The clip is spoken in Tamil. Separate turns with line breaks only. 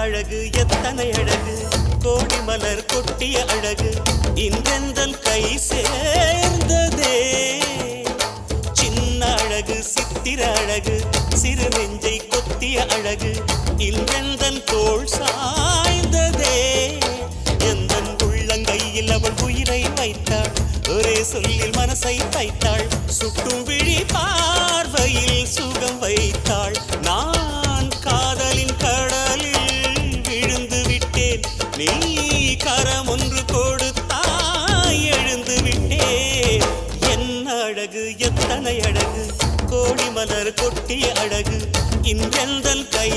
அழகு எத்தனை அழகு கோடி மலர் கொட்டிய அழகு இன்றெந்தன் கை சேர்ந்ததே சின்ன அழகு சித்திர அழகு சிறு நெஞ்சை கொத்திய அழகு இன்றெந்தன் தோள் சாய்ந்ததே எந்தன் உள்ளங்கையில் அவள் உயிரை வைத்தாள் ஒரே சொல்லில் மனசை தைத்தாள் சுட்டும் விழி பார்வையில் சுகம் வைத்தாள் நான் காதலின் கடலில் விழுந்து விட்டேன் நீ கரம் ஒன்று கொடுத்தாய் எழுந்து விட்டேன் என்ன அழகு எத்தனை அழகு கோடி மலர் கொட்டிய அழகு இன்றெந்தன் கை